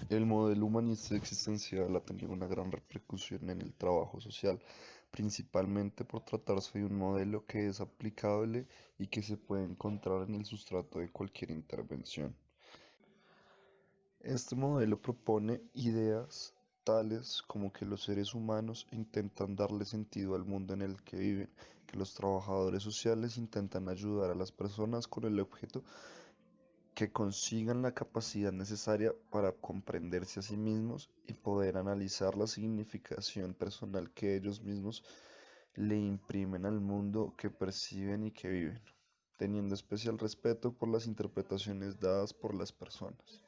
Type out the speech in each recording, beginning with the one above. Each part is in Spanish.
El modelo humanista existencial ha tenido una gran repercusión en el trabajo social, principalmente por tratarse de un modelo que es aplicable y que se puede encontrar en el sustrato de cualquier intervención. Este modelo propone ideas tales como que los seres humanos intentan darle sentido al mundo en el que viven, que los trabajadores sociales intentan ayudar a las personas con el objeto que consigan la capacidad necesaria para comprenderse a sí mismos y poder analizar la significación personal que ellos mismos le imprimen al mundo que perciben y que viven, teniendo especial respeto por las interpretaciones dadas por las personas.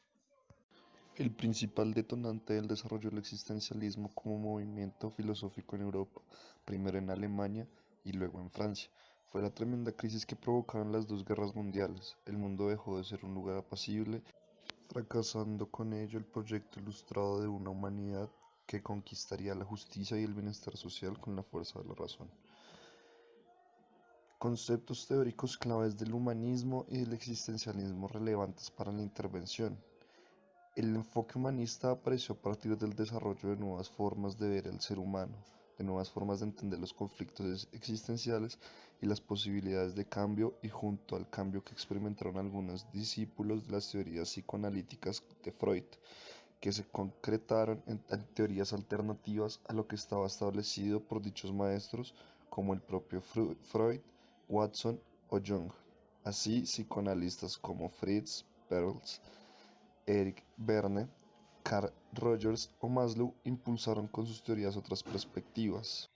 El principal detonante del desarrollo del existencialismo como movimiento filosófico en Europa, primero en Alemania y luego en Francia, fue la tremenda crisis que provocaron las dos guerras mundiales. El mundo dejó de ser un lugar apacible, fracasando con ello el proyecto ilustrado de una humanidad que conquistaría la justicia y el bienestar social con la fuerza de la razón. Conceptos teóricos claves del humanismo y del existencialismo relevantes para la intervención. El enfoque humanista apareció a partir del desarrollo de nuevas formas de ver al ser humano, de nuevas formas de entender los conflictos existenciales y las posibilidades de cambio, y junto al cambio que experimentaron algunos discípulos de las teorías psicoanalíticas de Freud, que se concretaron en teorías alternativas a lo que estaba establecido por dichos maestros, como el propio Freud, Watson o Jung. Así, psicoanalistas como Fritz Perls, Eric Berne, Carl Rogers o Maslow impulsaron con sus teorías otras perspectivas.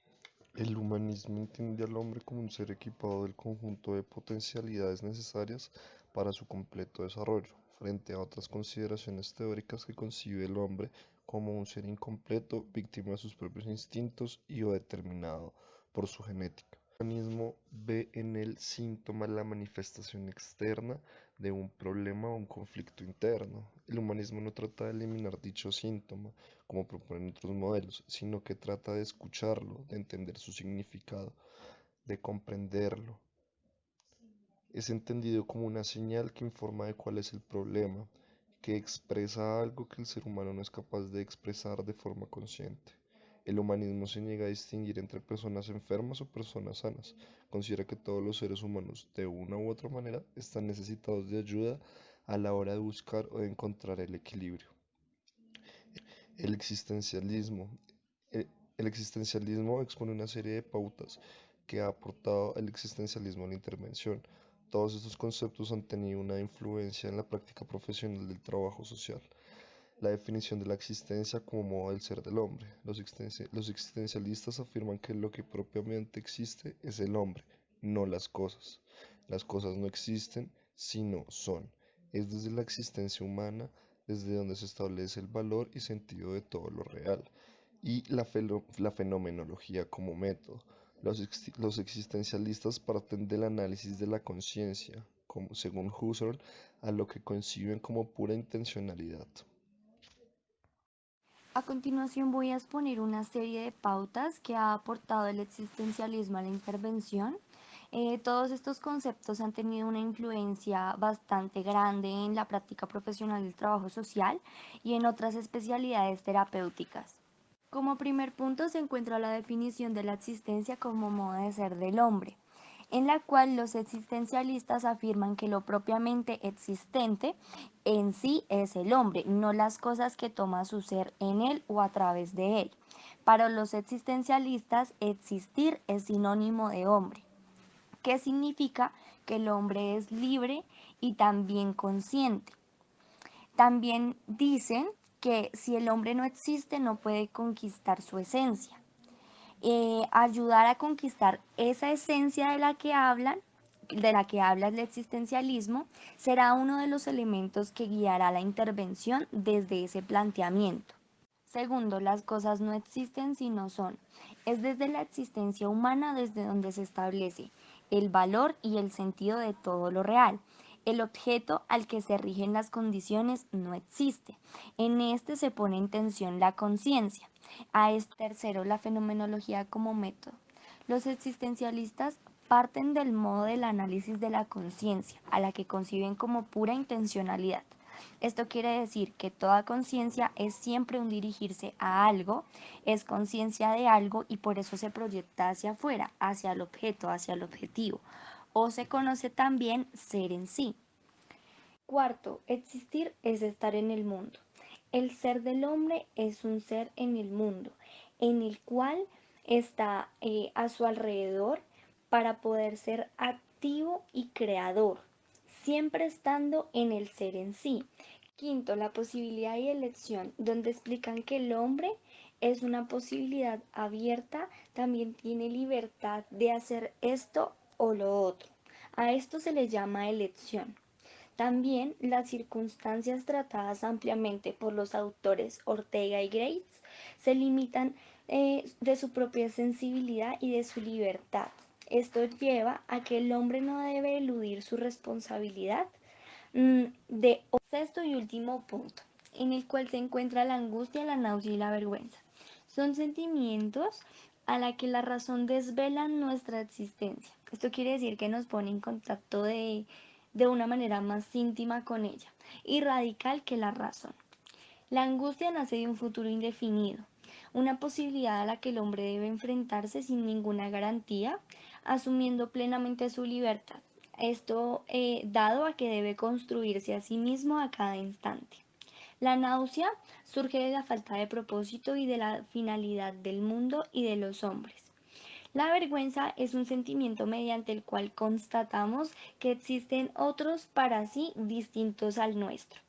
El humanismo entiende al hombre como un ser equipado del conjunto de potencialidades necesarias para su completo desarrollo, frente a otras consideraciones teóricas que concibe el hombre como un ser incompleto, víctima de sus propios instintos y o determinado por su genética. El humanismo ve en el síntoma la manifestación externa de un problema o un conflicto interno. El humanismo no trata de eliminar dicho síntoma, como proponen otros modelos, sino que trata de escucharlo, de entender su significado, de comprenderlo. Es entendido como una señal que informa de cuál es el problema, que expresa algo que el ser humano no es capaz de expresar de forma consciente. El humanismo se niega a distinguir entre personas enfermas o personas sanas. Considera que todos los seres humanos, de una u otra manera, están necesitados de ayuda a la hora de buscar o de encontrar el equilibrio. El existencialismo. El, el existencialismo expone una serie de pautas que ha aportado el existencialismo a la intervención. Todos estos conceptos han tenido una influencia en la práctica profesional del trabajo social. La definición de la existencia como modo del ser del hombre. Los existencialistas afirman que lo que propiamente existe es el hombre, no las cosas. Las cosas no existen, sino son. Es desde la existencia humana desde donde se establece el valor y sentido de todo lo real, y la fenomenología como método. Los existencialistas parten del análisis de la conciencia, según Husserl, a lo que conciben como pura intencionalidad. A continuación voy a exponer una serie de pautas que ha aportado el existencialismo a la intervención. Todos estos conceptos han tenido una influencia bastante grande en la práctica profesional del trabajo social y en otras especialidades terapéuticas. Como primer punto se encuentra la definición de la existencia como modo de ser del hombre, en la cual los existencialistas afirman que lo propiamente existente en sí es el hombre, no las cosas que toma su ser en él o a través de él. Para los existencialistas, existir es sinónimo de hombre, que significa que el hombre es libre y también consciente. También dicen que si el hombre no existe no puede conquistar su esencia. Ayudar a conquistar esa esencia de la que habla el existencialismo, será uno de los elementos que guiará la intervención desde ese planteamiento. Segundo, las cosas no existen sino son. Es desde la existencia humana desde donde se establece el valor y el sentido de todo lo real. El objeto al que se rigen las condiciones no existe. En este se pone en tensión la conciencia. A este tercero, la fenomenología como método. Los existencialistas parten del modo del análisis de la conciencia, a la que conciben como pura intencionalidad. Esto quiere decir que toda conciencia es siempre un dirigirse a algo, es conciencia de algo y por eso se proyecta hacia afuera, hacia el objeto, hacia el objetivo. O se conoce también ser en sí. Cuarto, existir es estar en el mundo. El ser del hombre es un ser en el mundo, en el cual está a su alrededor para poder ser activo y creador, siempre estando en el ser en sí. Quinto, la posibilidad y elección, donde explican que el hombre es una posibilidad abierta, también tiene libertad de hacer esto o lo otro. A esto se le llama elección. También las circunstancias tratadas ampliamente por los autores Ortega y Grace se limitan de su propia sensibilidad y de su libertad. Esto lleva a que el hombre no debe eludir su responsabilidad de sexto y último punto, en el cual se encuentra la angustia, la náusea y la vergüenza. Son sentimientos a la que la razón desvela nuestra existencia. Esto quiere decir que nos pone en contacto de una manera más íntima con ella y radical que la razón. La angustia nace de un futuro indefinido, una posibilidad a la que el hombre debe enfrentarse sin ninguna garantía, asumiendo plenamente su libertad. Esto dado a que debe construirse a sí mismo a cada instante. La náusea surge de la falta de propósito y de la finalidad del mundo y de los hombres. La vergüenza es un sentimiento mediante el cual constatamos que existen otros para sí distintos al nuestro.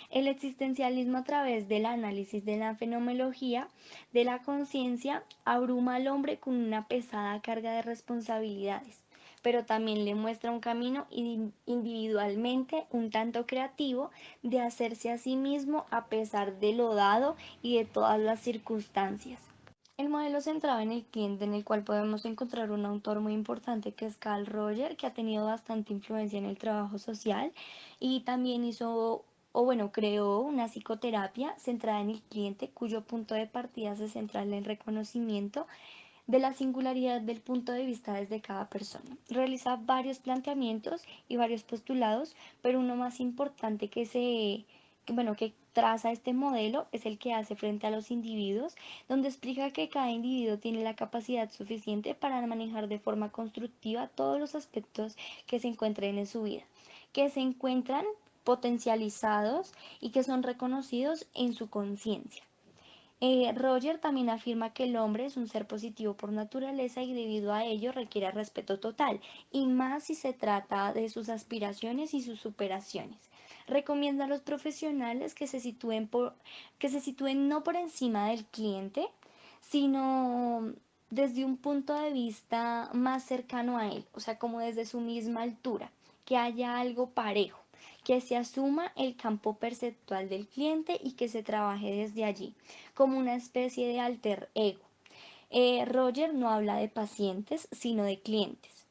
El existencialismo a través del análisis de la fenomenología de la conciencia abruma al hombre con una pesada carga de responsabilidades, pero también le muestra un camino individualmente un tanto creativo de hacerse a sí mismo a pesar de lo dado y de todas las circunstancias. El modelo centrado en el cliente, en el cual podemos encontrar un autor muy importante que es Carl Rogers, que ha tenido bastante influencia en el trabajo social y también creó una psicoterapia centrada en el cliente, cuyo punto de partida se centra en el reconocimiento de la singularidad del punto de vista desde cada persona. Realiza varios planteamientos y varios postulados, pero uno más importante que traza este modelo es el que hace frente a los individuos, donde explica que cada individuo tiene la capacidad suficiente para manejar de forma constructiva todos los aspectos que se encuentren en su vida, que se encuentran potencializados y que son reconocidos en su conciencia. Roger también afirma que el hombre es un ser positivo por naturaleza y debido a ello requiere respeto total, y más si se trata de sus aspiraciones y sus superaciones. Recomienda a los profesionales que se sitúen no por encima del cliente, sino desde un punto de vista más cercano a él, o sea, como desde su misma altura, que haya algo parejo, que se asuma el campo perceptual del cliente y que se trabaje desde allí, como una especie de alter ego. Roger no habla de pacientes, sino de clientes,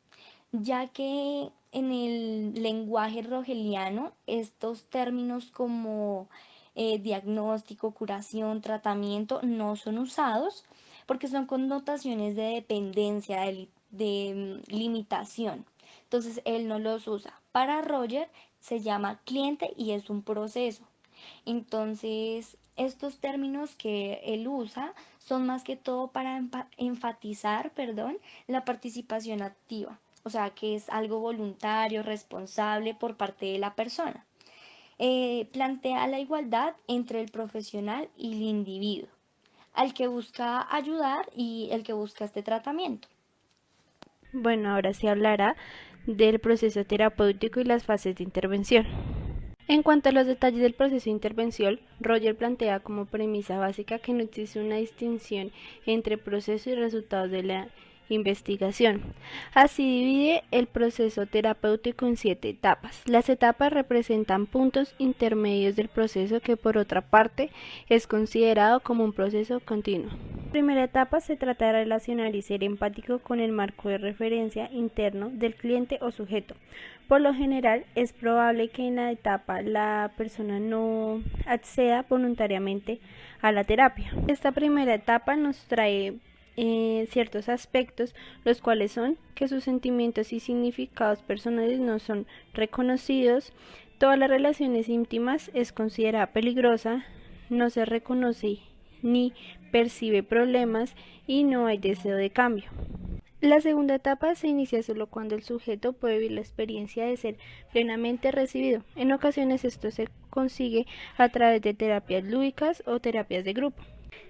ya que en el lenguaje rogeliano estos términos como diagnóstico, curación, tratamiento no son usados porque son connotaciones de dependencia, de limitación. Entonces él no los usa. Para Roger se llama cliente y es un proceso. Entonces, estos términos que él usa son más que todo para enfatizar, la participación activa, o sea, que es algo voluntario, responsable por parte de la persona. Plantea la igualdad entre el profesional y el individuo, al que busca ayudar y el que busca este tratamiento. Bueno, ahora se hablará del proceso terapéutico y las fases de intervención. En cuanto a los detalles del proceso de intervención, Roger plantea como premisa básica que no existe una distinción entre proceso y resultados de la investigación. Así divide el proceso terapéutico en 7 etapas. Las etapas representan puntos intermedios del proceso que por otra parte es considerado como un proceso continuo. La primera etapa se trata de relacionar y ser empático con el marco de referencia interno del cliente o sujeto. Por lo general, es probable que en la etapa la persona no acceda voluntariamente a la terapia. Esta primera etapa nos trae ciertos aspectos, los cuales son que sus sentimientos y significados personales no son reconocidos, Todas las relaciones íntimas es considerada peligrosa, no se reconoce ni percibe problemas y no hay deseo de cambio. La segunda etapa se inicia solo cuando el sujeto puede vivir la experiencia de ser plenamente recibido. En ocasiones esto se consigue a través de terapias lúdicas o terapias de grupo.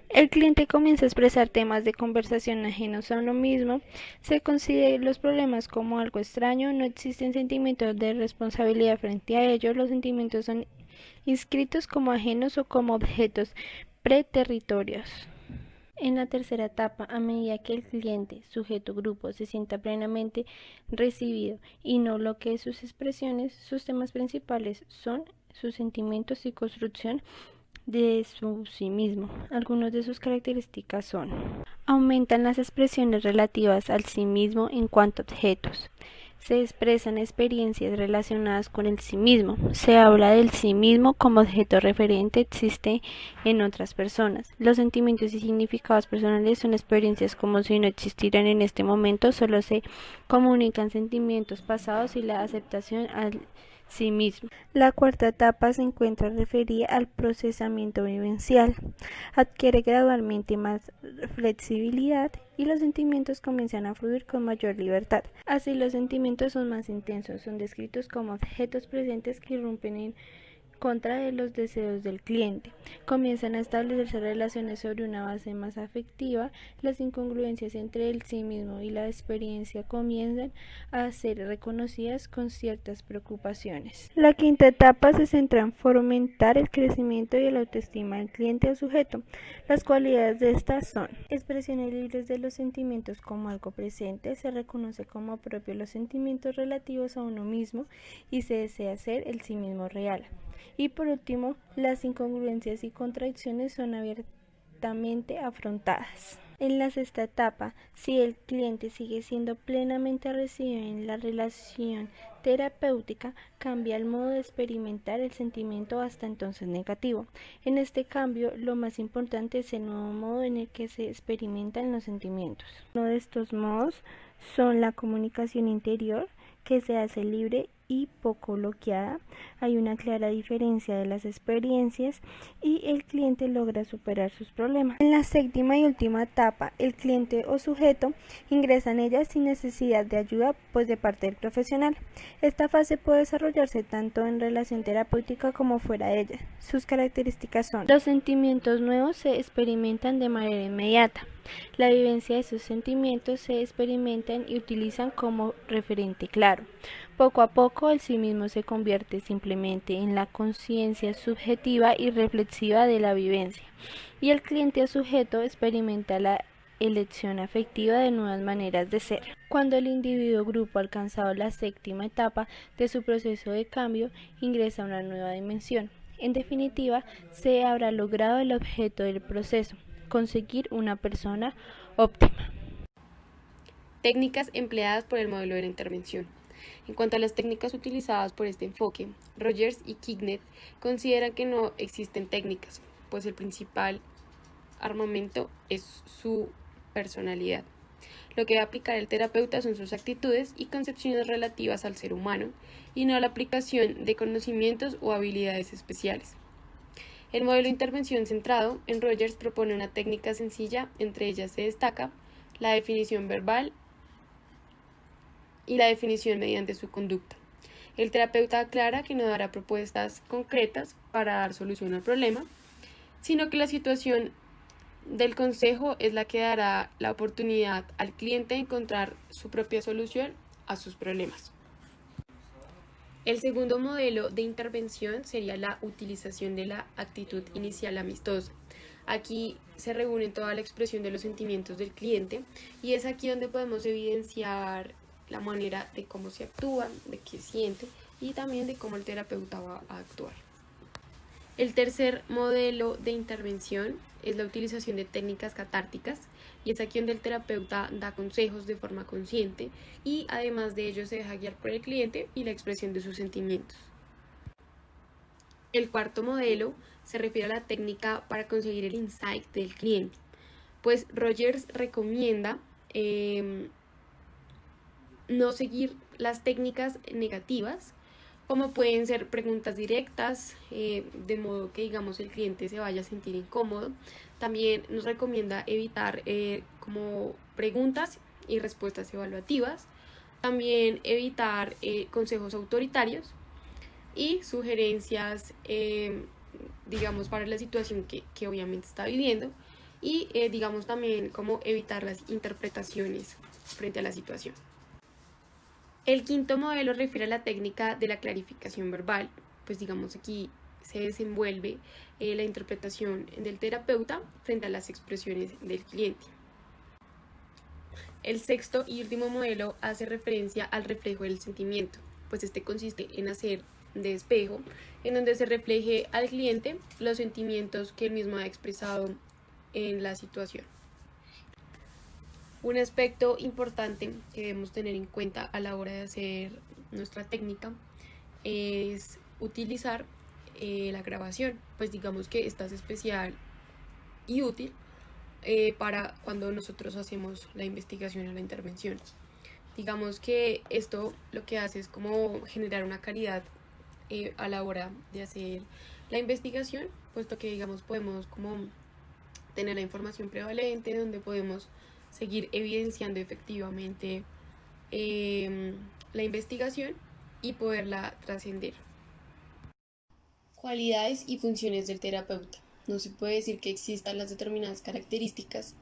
El cliente comienza a expresar temas de conversación ajenos a uno mismo, se consideran los problemas como algo extraño, no existen sentimientos de responsabilidad frente a ellos, los sentimientos son inscritos como ajenos o como objetos preterritorios. En la tercera etapa, a medida que el cliente, sujeto grupo, se sienta plenamente recibido y no bloquee sus expresiones, sus temas principales son sus sentimientos y construcción de su sí mismo. Algunas de sus características son: aumentan las expresiones relativas al sí mismo en cuanto a objetos. Se expresan experiencias relacionadas con el sí mismo. Se habla del sí mismo como objeto referente existe en otras personas. Los sentimientos y significados personales son experiencias como si no existieran en este momento, solo se comunican sentimientos pasados y la aceptación al sí mismo. La cuarta etapa se encuentra referida al procesamiento vivencial. Adquiere gradualmente más flexibilidad y los sentimientos comienzan a fluir con mayor libertad. Así los sentimientos son más intensos, son descritos como objetos presentes que irrumpen en contra de los deseos del cliente. Comienzan a establecerse relaciones sobre una base más afectiva, las incongruencias entre el sí mismo y la experiencia comienzan a ser reconocidas con ciertas preocupaciones. La quinta etapa se centra en fomentar el crecimiento y la autoestima del cliente o sujeto. Las cualidades de estas son: expresiones libres de los sentimientos como algo presente, se reconoce como propio los sentimientos relativos a uno mismo y se desea ser el sí mismo real. Y por último, las incongruencias y contradicciones son abiertamente afrontadas. En la sexta etapa, si el cliente sigue siendo plenamente recibido en la relación terapéutica, cambia el modo de experimentar el sentimiento hasta entonces negativo. En este cambio, lo más importante es el nuevo modo en el que se experimentan los sentimientos. Uno de estos modos son la comunicación interior, que se hace libre y poco bloqueada. Hay una clara diferencia de las experiencias y el cliente logra superar sus problemas. En la séptima y última etapa, el cliente o sujeto ingresa en ella sin necesidad de ayuda de parte del profesional. Esta fase puede desarrollarse tanto en relación terapéutica como fuera de ella. Sus características son: los sentimientos nuevos se experimentan de manera inmediata. La vivencia de esos sentimientos se experimentan y utilizan como referente claro. Poco a poco el sí mismo se convierte simplemente en la conciencia subjetiva y reflexiva de la vivencia, y el cliente o sujeto experimenta la elección afectiva de nuevas maneras de ser. Cuando el individuo o grupo ha alcanzado la séptima etapa de su proceso de cambio, ingresa a una nueva dimensión. En definitiva, se habrá logrado el objeto del proceso: conseguir una persona óptima. Técnicas empleadas por el modelo de la intervención. En cuanto a las técnicas utilizadas por este enfoque, Rogers y Kignet consideran que no existen técnicas, pues el principal armamento es su personalidad. Lo que va a aplicar el terapeuta son sus actitudes y concepciones relativas al ser humano, y no la aplicación de conocimientos o habilidades especiales. El modelo de intervención centrado en Rogers propone una técnica sencilla, entre ellas se destaca la definición verbal y la definición mediante su conducta. El terapeuta aclara que no dará propuestas concretas para dar solución al problema, sino que la situación del consejo es la que dará la oportunidad al cliente de encontrar su propia solución a sus problemas. El segundo modelo de intervención sería la utilización de la actitud inicial amistosa. Aquí se reúne toda la expresión de los sentimientos del cliente y es aquí donde podemos evidenciar la manera de cómo se actúa, de qué siente y también de cómo el terapeuta va a actuar. El tercer modelo de intervención es la utilización de técnicas catárticas y es aquí donde el terapeuta da consejos de forma consciente y además de ello se deja guiar por el cliente y la expresión de sus sentimientos. El cuarto modelo se refiere a la técnica para conseguir el insight del cliente, pues Rogers recomienda no seguir las técnicas negativas, como pueden ser preguntas directas, de modo que digamos el cliente se vaya a sentir incómodo. También nos recomienda evitar como preguntas y respuestas evaluativas. También evitar consejos autoritarios y sugerencias, digamos, para la situación que obviamente está viviendo. Y digamos también cómo evitar las interpretaciones frente a la situación. El quinto modelo refiere a la técnica de la clarificación verbal. Pues digamos aquí se desenvuelve la interpretación del terapeuta frente a las expresiones del cliente. El sexto y último modelo hace referencia al reflejo del sentimiento, pues este consiste en hacer de espejo, en donde se refleje al cliente los sentimientos que él mismo ha expresado en la situación. Un aspecto importante que debemos tener en cuenta a la hora de hacer nuestra técnica es utilizar la grabación, pues digamos que esta es especial y útil para cuando nosotros hacemos la investigación o la intervención. Digamos que esto lo que hace es como generar una calidad a la hora de hacer la investigación, puesto que digamos podemos como tener la información prevalente, donde podemos seguir evidenciando efectivamente la investigación y poderla trascender. Cualidades y funciones del terapeuta. No se puede decir que existan las determinadas características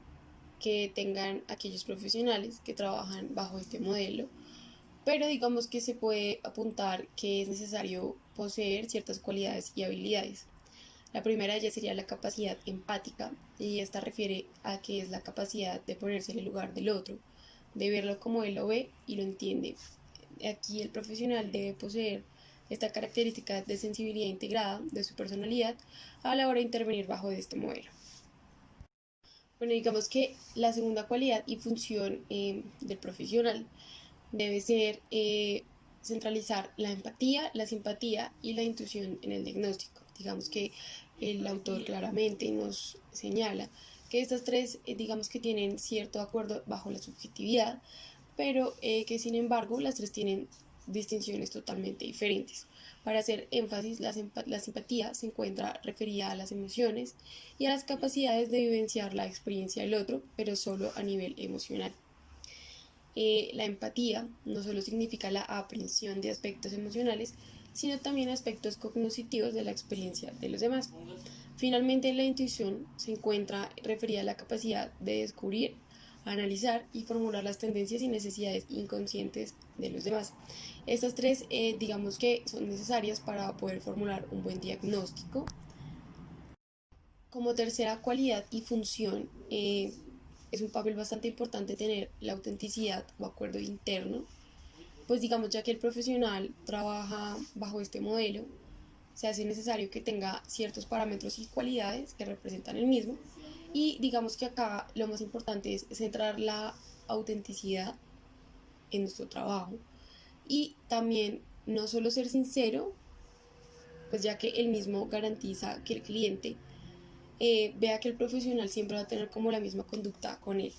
que tengan aquellos profesionales que trabajan bajo este modelo, pero digamos que se puede apuntar que es necesario poseer ciertas cualidades y habilidades. La primera de ellas sería la capacidad empática, y esta refiere a que es la capacidad de ponerse en el lugar del otro, de verlo como él lo ve y lo entiende. Aquí el profesional debe poseer esta característica de sensibilidad integrada de su personalidad a la hora de intervenir bajo este modelo. Bueno, digamos que la segunda cualidad y función del profesional debe ser centralizar la empatía, la simpatía y la intuición en el diagnóstico. Digamos que el autor claramente nos señala que estas tres, digamos que tienen cierto acuerdo bajo la subjetividad, pero que sin embargo las tres tienen distinciones totalmente diferentes. Para hacer énfasis, la simpatía se encuentra referida a las emociones y a las capacidades de vivenciar la experiencia del otro, pero solo a nivel emocional. La empatía no solo significa la aprehensión de aspectos emocionales, sino también aspectos cognitivos de la experiencia de los demás. Finalmente, la intuición se encuentra referida a la capacidad de descubrir, analizar y formular las tendencias y necesidades inconscientes de los demás. Estas tres, digamos que son necesarias para poder formular un buen diagnóstico. Como tercera cualidad y función, es un papel bastante importante tener la autenticidad o acuerdo interno, pues digamos ya que el profesional trabaja bajo este modelo, se hace necesario que tenga ciertos parámetros y cualidades que representan el mismo, y digamos que acá lo más importante es centrar la autenticidad en nuestro trabajo y también no solo ser sincero, pues ya que el mismo garantiza que el cliente vea que el profesional siempre va a tener como la misma conducta con él.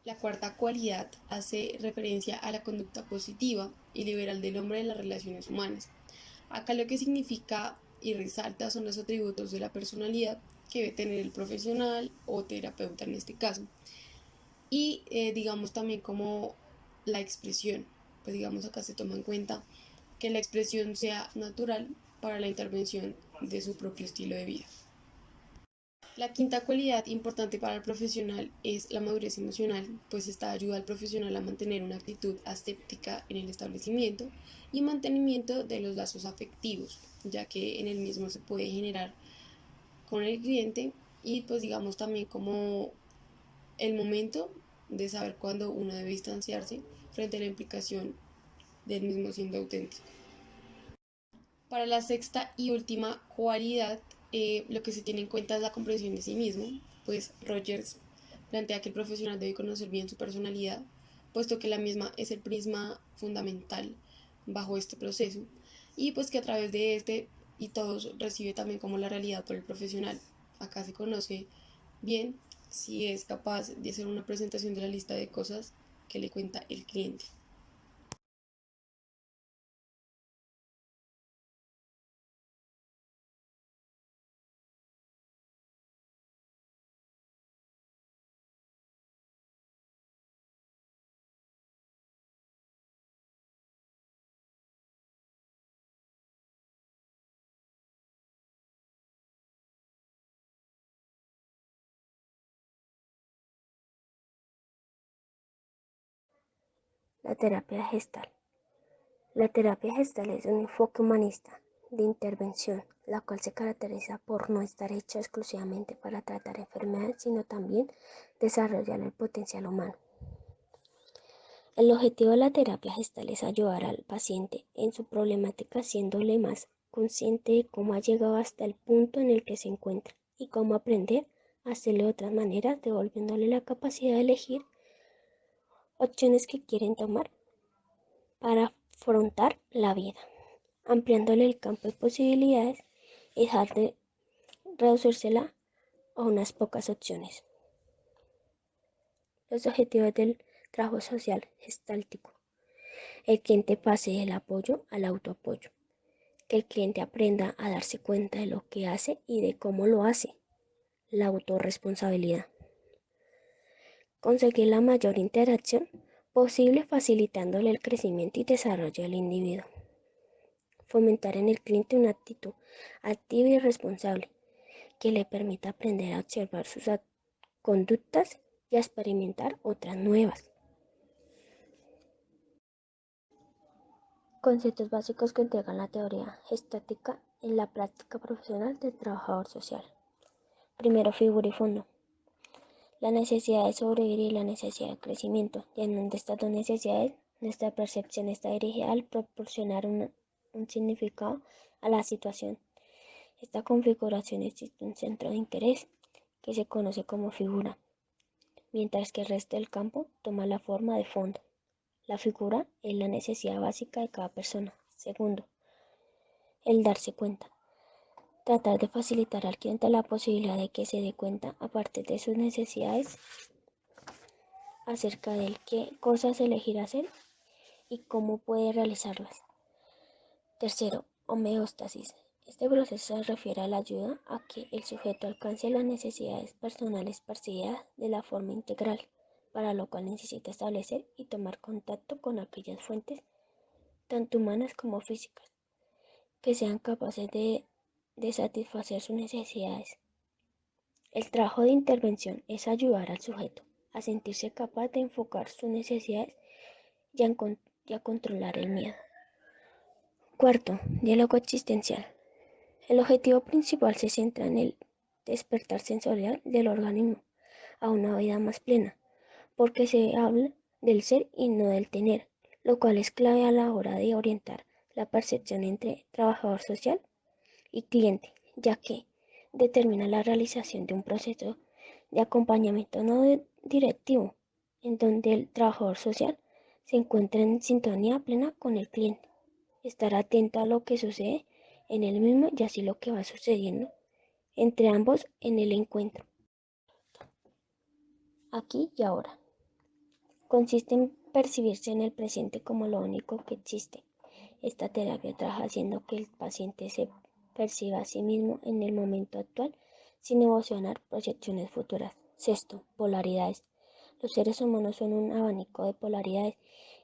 La cuarta cualidad hace referencia a la conducta positiva y liberal del hombre en las relaciones humanas. Acá lo que significa y resalta son los atributos de la personalidad que debe tener el profesional o terapeuta en este caso. Y digamos también como la expresión, pues digamos acá se toma en cuenta que la expresión sea natural para la intervención de su propio estilo de vida. La quinta cualidad importante para el profesional es la madurez emocional, pues esta ayuda al profesional a mantener una actitud aséptica en el establecimiento y mantenimiento de los lazos afectivos, ya que en el mismo se puede generar con el cliente y pues digamos también como el momento de saber cuándo uno debe distanciarse frente a la implicación del mismo siendo auténtico. Para la sexta y última cualidad, lo que se tiene en cuenta es la comprensión de sí mismo, pues Rogers plantea que el profesional debe conocer bien su personalidad, puesto que la misma es el prisma fundamental bajo este proceso, y pues que a través de este y todos recibe también como la realidad por el profesional. Acá se conoce bien si es capaz de hacer una presentación de la lista de cosas que le cuenta el cliente. La terapia gestal. La terapia gestal es un enfoque humanista de intervención, la cual se caracteriza por no estar hecha exclusivamente para tratar enfermedades, sino también desarrollar el potencial humano. El objetivo de la terapia gestal es ayudar al paciente en su problemática, haciéndole más consciente de cómo ha llegado hasta el punto en el que se encuentra y cómo aprender a hacerlo de otras maneras, devolviéndole la capacidad de elegir opciones que quieren tomar para afrontar la vida, ampliándole el campo de posibilidades y dejar de reducírsela a unas pocas opciones. Los objetivos del trabajo social gestáltico. El cliente pase del apoyo al autoapoyo. Que el cliente aprenda a darse cuenta de lo que hace y de cómo lo hace. La autorresponsabilidad. Conseguir la mayor interacción posible facilitándole el crecimiento y desarrollo del individuo. Fomentar en el cliente una actitud activa y responsable que le permita aprender a observar sus conductas y a experimentar otras nuevas. Conceptos básicos que entregan la teoría gestática en la práctica profesional del trabajador social. Primero, figura y fondo. La necesidad de sobrevivir y la necesidad de crecimiento. Y en donde estas dos necesidades, nuestra percepción está dirigida al proporcionar un significado a la situación. Esta configuración existe un centro de interés que se conoce como figura, mientras que el resto del campo toma la forma de fondo. La figura es la necesidad básica de cada persona. Segundo, el darse cuenta. Tratar de facilitar al cliente la posibilidad de que se dé cuenta, a partir de sus necesidades, acerca de qué cosas elegir hacer y cómo puede realizarlas. Tercero, homeostasis. Este proceso se refiere a la ayuda a que el sujeto alcance las necesidades personales percibidas de la forma integral, para lo cual necesita establecer y tomar contacto con aquellas fuentes, tanto humanas como físicas, que sean capaces de satisfacer sus necesidades. El trabajo de intervención es ayudar al sujeto a sentirse capaz de enfocar sus necesidades y a controlar el miedo. Cuarto, diálogo existencial. El objetivo principal se centra en el despertar sensorial del organismo a una vida más plena, porque se habla del ser y no del tener, lo cual es clave a la hora de orientar la percepción entre trabajador social y cliente, ya que determina la realización de un proceso de acompañamiento no directivo, en donde el trabajador social se encuentra en sintonía plena con el cliente, estar atento a lo que sucede en el mismo y así lo que va sucediendo entre ambos en el encuentro, aquí y ahora. Consiste en percibirse en el presente como lo único que existe. Esta terapia trabaja haciendo que el paciente se perciba a sí mismo en el momento actual sin evolucionar proyecciones futuras. Sexto, polaridades. Los seres humanos son un abanico de polaridades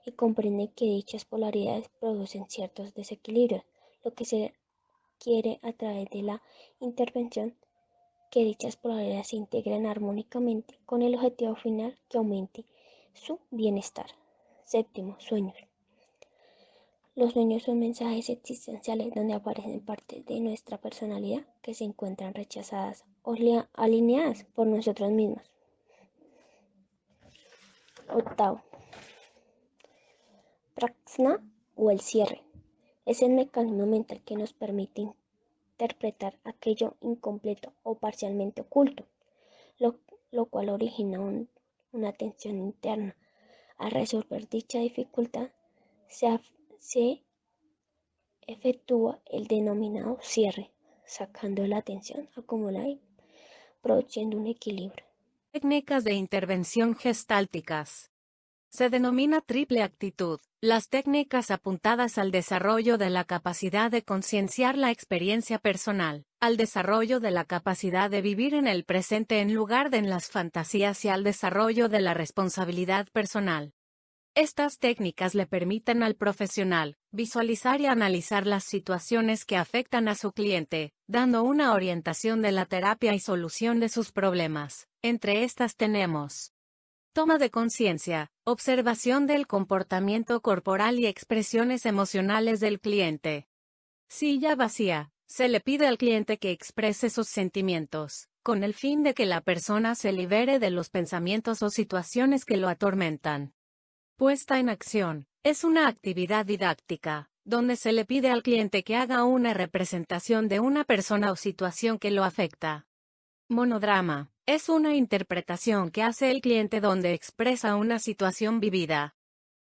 y comprenden que dichas polaridades producen ciertos desequilibrios, lo que se quiere a través de la intervención que dichas polaridades se integren armónicamente con el objetivo final que aumente su bienestar. Séptimo, sueños. Los sueños son mensajes existenciales donde aparecen partes de nuestra personalidad que se encuentran rechazadas o alineadas por nosotros mismos. Octavo, praxna o el cierre. Es el mecanismo mental que nos permite interpretar aquello incompleto o parcialmente oculto, lo cual origina una tensión interna. Al resolver dicha dificultad, se efectúa el denominado cierre, sacando la tensión acumulada y produciendo un equilibrio. Técnicas de intervención gestálticas. Se denomina triple actitud, las técnicas apuntadas al desarrollo de la capacidad de concienciar la experiencia personal, al desarrollo de la capacidad de vivir en el presente en lugar de en las fantasías y al desarrollo de la responsabilidad personal. Estas técnicas le permiten al profesional visualizar y analizar las situaciones que afectan a su cliente, dando una orientación de la terapia y solución de sus problemas. Entre estas tenemos: toma de conciencia, Observación del comportamiento corporal y expresiones emocionales del cliente. Silla vacía. Se le pide al cliente que exprese sus sentimientos, con el fin de que la persona se libere de los pensamientos o situaciones que lo atormentan. Puesta en acción. Es una actividad didáctica, donde se le pide al cliente que haga una representación de una persona o situación que lo afecta. Monodrama. Es una interpretación que hace el cliente donde expresa una situación vivida.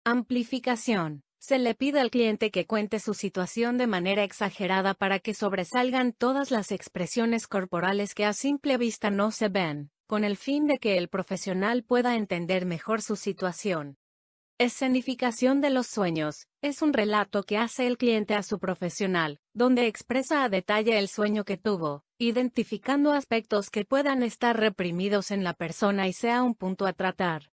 Amplificación. Se le pide al cliente que cuente su situación de manera exagerada para que sobresalgan todas las expresiones corporales que a simple vista no se ven, con el fin de que el profesional pueda entender mejor su situación. Escenificación de los sueños. Es un relato que hace el cliente a su profesional, donde expresa a detalle el sueño que tuvo, identificando aspectos que puedan estar reprimidos en la persona y sea un punto a tratar.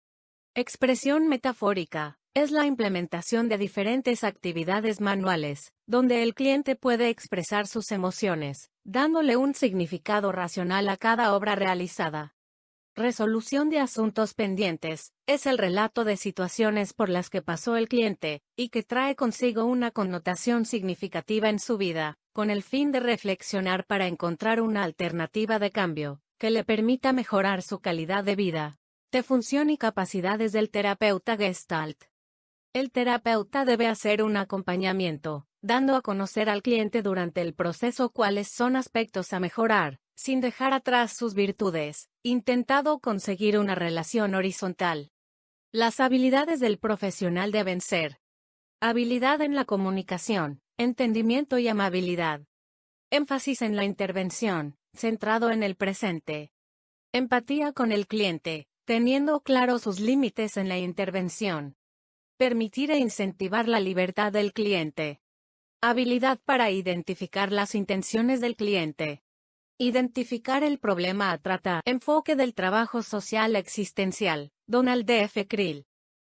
Expresión metafórica. Es la implementación de diferentes actividades manuales, donde el cliente puede expresar sus emociones, dándole un significado racional a cada obra realizada. Resolución de asuntos pendientes. Es el relato de situaciones por las que pasó el cliente, y que trae consigo una connotación significativa en su vida, con el fin de reflexionar para encontrar una alternativa de cambio, que le permita mejorar su calidad de vida. De función y capacidades del terapeuta Gestalt. El terapeuta debe hacer un acompañamiento, dando a conocer al cliente durante el proceso cuáles son aspectos a mejorar, sin dejar atrás sus virtudes, intentando conseguir una relación horizontal. Las habilidades del profesional deben ser: habilidad en la comunicación, entendimiento y amabilidad. Énfasis en la intervención, centrado en el presente. Empatía con el cliente, teniendo claros sus límites en la intervención. Permitir e incentivar la libertad del cliente. Habilidad para identificar las intenciones del cliente. Identificar el problema a tratar. Enfoque del trabajo social existencial. Donald F. Krill.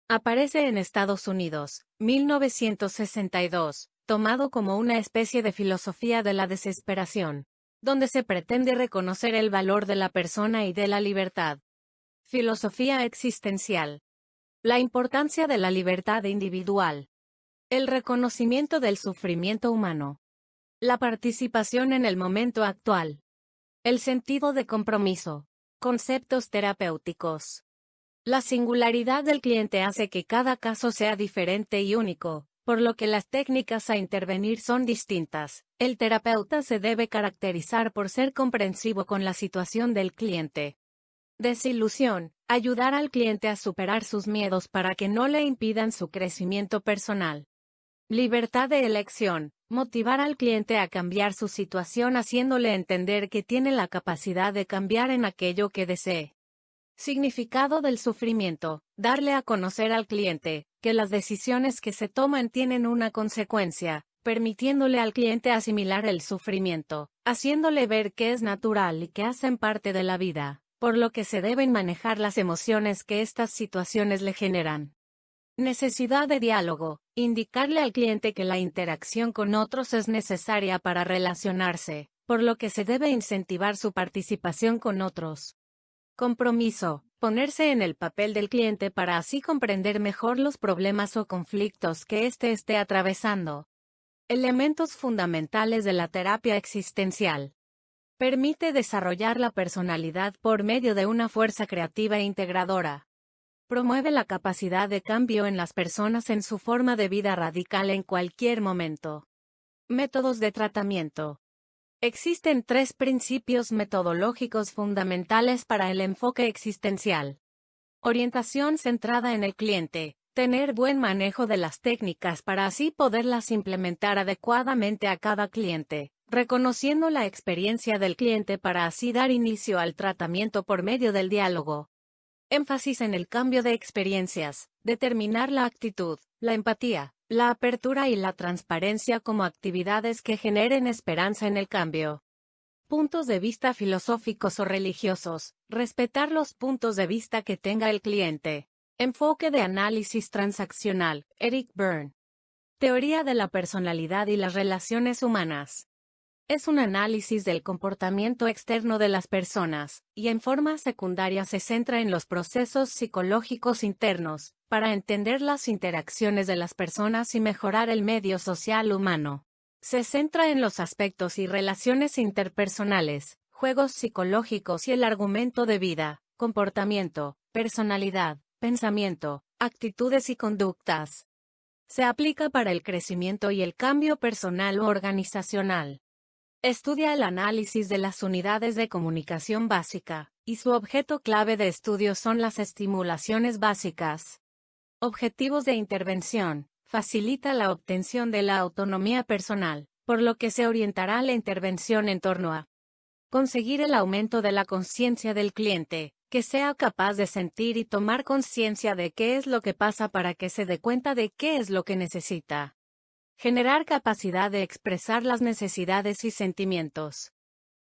Aparece en Estados Unidos, 1962, tomado como una especie de filosofía de la desesperación, donde se pretende reconocer el valor de la persona y de la libertad. Filosofía existencial. La importancia de la libertad individual. El reconocimiento del sufrimiento humano. La participación en el momento actual. El sentido de compromiso. Conceptos terapéuticos. La singularidad del cliente hace que cada caso sea diferente y único, por lo que las técnicas a intervenir son distintas. El terapeuta se debe caracterizar por ser comprensivo con la situación del cliente. Desilusión. Ayudar al cliente a superar sus miedos para que no le impidan su crecimiento personal. Libertad de elección. Motivar al cliente a cambiar su situación haciéndole entender que tiene la capacidad de cambiar en aquello que desee. Significado del sufrimiento. Darle a conocer al cliente que las decisiones que se toman tienen una consecuencia, permitiéndole al cliente asimilar el sufrimiento, haciéndole ver que es natural y que hacen parte de la vida, por lo que se deben manejar las emociones que estas situaciones le generan. Necesidad de diálogo. Indicarle al cliente que la interacción con otros es necesaria para relacionarse, por lo que se debe incentivar su participación con otros. Compromiso. Ponerse en el papel del cliente para así comprender mejor los problemas o conflictos que éste esté atravesando. Elementos fundamentales de la terapia existencial. Permite desarrollar la personalidad por medio de una fuerza creativa e integradora. Promueve la capacidad de cambio en las personas en su forma de vida radical en cualquier momento. Métodos de tratamiento. Existen 3 principios metodológicos fundamentales para el enfoque existencial. Orientación centrada en el cliente. Tener buen manejo de las técnicas para así poderlas implementar adecuadamente a cada cliente, reconociendo la experiencia del cliente para así dar inicio al tratamiento por medio del diálogo. Énfasis en el cambio de experiencias. Determinar la actitud, la empatía, la apertura y la transparencia como actividades que generen esperanza en el cambio. Puntos de vista filosóficos o religiosos. Respetar los puntos de vista que tenga el cliente. Enfoque de análisis transaccional. Eric Berne. Teoría de la personalidad y las relaciones humanas. es un análisis del comportamiento externo de las personas, y en forma secundaria se centra en los procesos psicológicos internos, para entender las interacciones de las personas y mejorar el medio social humano. Se centra en los aspectos y relaciones interpersonales, juegos psicológicos y el argumento de vida, comportamiento, personalidad, pensamiento, actitudes y conductas. Se aplica para el crecimiento y el cambio personal o organizacional. Estudia el análisis de las unidades de comunicación básica, y su objeto clave de estudio son las estimulaciones básicas. Objetivos de intervención. Facilita la obtención de la autonomía personal, por lo que se orientará la intervención en torno a conseguir el aumento de la conciencia del cliente, que sea capaz de sentir y tomar conciencia de qué es lo que pasa para que se dé cuenta de qué es lo que necesita. Generar capacidad de expresar las necesidades y sentimientos.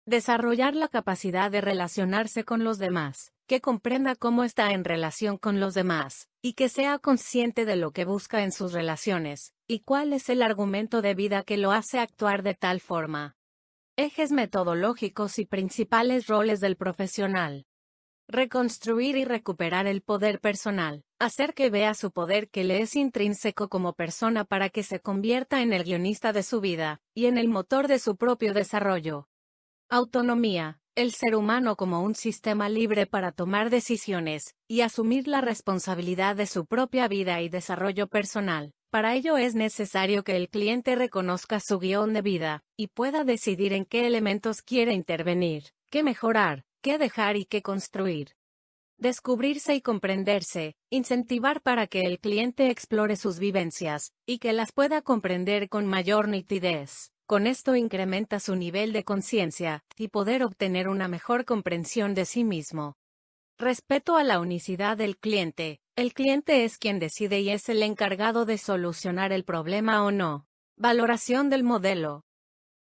Desarrollar la capacidad de relacionarse con los demás, que comprenda cómo está en relación con los demás, y que sea consciente de lo que busca en sus relaciones, y cuál es el argumento de vida que lo hace actuar de tal forma. Ejes metodológicos y principales roles del profesional. Reconstruir y recuperar el poder personal, hacer que vea su poder que le es intrínseco como persona para que se convierta en el guionista de su vida, y en el motor de su propio desarrollo. Autonomía, el ser humano como un sistema libre para tomar decisiones, y asumir la responsabilidad de su propia vida y desarrollo personal. Para ello es necesario que el cliente reconozca su guión de vida, y pueda decidir en qué elementos quiere intervenir, qué mejorar, qué dejar y qué construir. Descubrirse y comprenderse, incentivar para que el cliente explore sus vivencias, y que las pueda comprender con mayor nitidez. Con esto incrementa su nivel de conciencia, y poder obtener una mejor comprensión de sí mismo. Respeto a la unicidad del cliente. El cliente es quien decide y es el encargado de solucionar el problema o no. Valoración del modelo.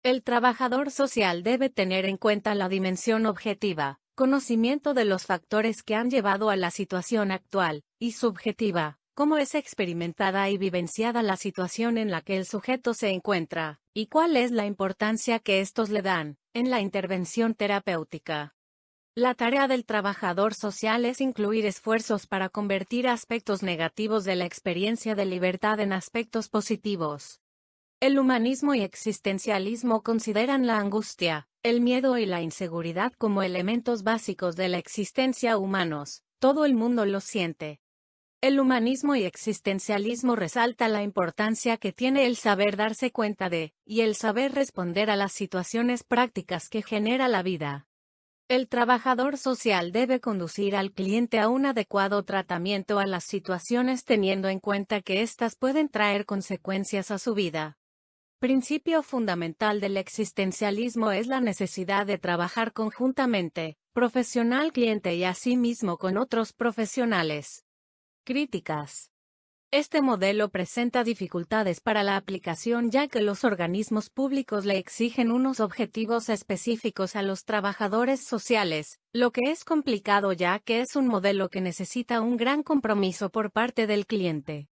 El trabajador social debe tener en cuenta la dimensión objetiva, conocimiento de los factores que han llevado a la situación actual, y subjetiva, cómo es experimentada y vivenciada la situación en la que el sujeto se encuentra, y cuál es la importancia que estos le dan, en la intervención terapéutica. La tarea del trabajador social es incluir esfuerzos para convertir aspectos negativos de la experiencia de libertad en aspectos positivos. El humanismo y existencialismo consideran la angustia, el miedo y la inseguridad como elementos básicos de la existencia humanos. Todo el mundo lo siente. El humanismo y existencialismo resalta la importancia que tiene el saber darse cuenta de, y el saber responder a las situaciones prácticas que genera la vida. El trabajador social debe conducir al cliente a un adecuado tratamiento a las situaciones teniendo en cuenta que éstas pueden traer consecuencias a su vida. Principio fundamental del existencialismo es la necesidad de trabajar conjuntamente, profesional-cliente y asimismo con otros profesionales. Críticas. Este modelo presenta dificultades para la aplicación ya que los organismos públicos le exigen unos objetivos específicos a los trabajadores sociales, lo que es complicado ya que es un modelo que necesita un gran compromiso por parte del cliente.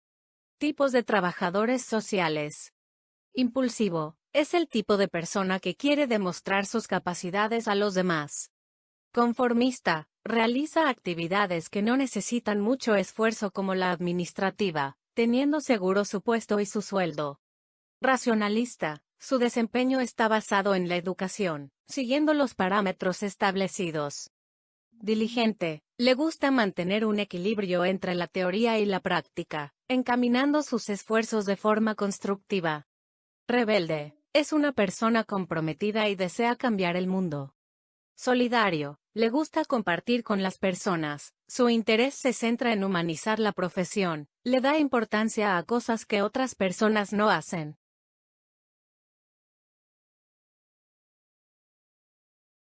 Tipos de trabajadores sociales. Impulsivo. Es el tipo de persona que quiere demostrar sus capacidades a los demás. Conformista. Realiza actividades que no necesitan mucho esfuerzo como la administrativa, teniendo seguro su puesto y su sueldo. Racionalista. Su desempeño está basado en la educación, siguiendo los parámetros establecidos. Diligente. Le gusta mantener un equilibrio entre la teoría y la práctica, encaminando sus esfuerzos de forma constructiva. Rebelde. Es una persona comprometida y desea cambiar el mundo. Solidario. Le gusta compartir con las personas, su interés se centra en humanizar la profesión, le da importancia a cosas que otras personas no hacen.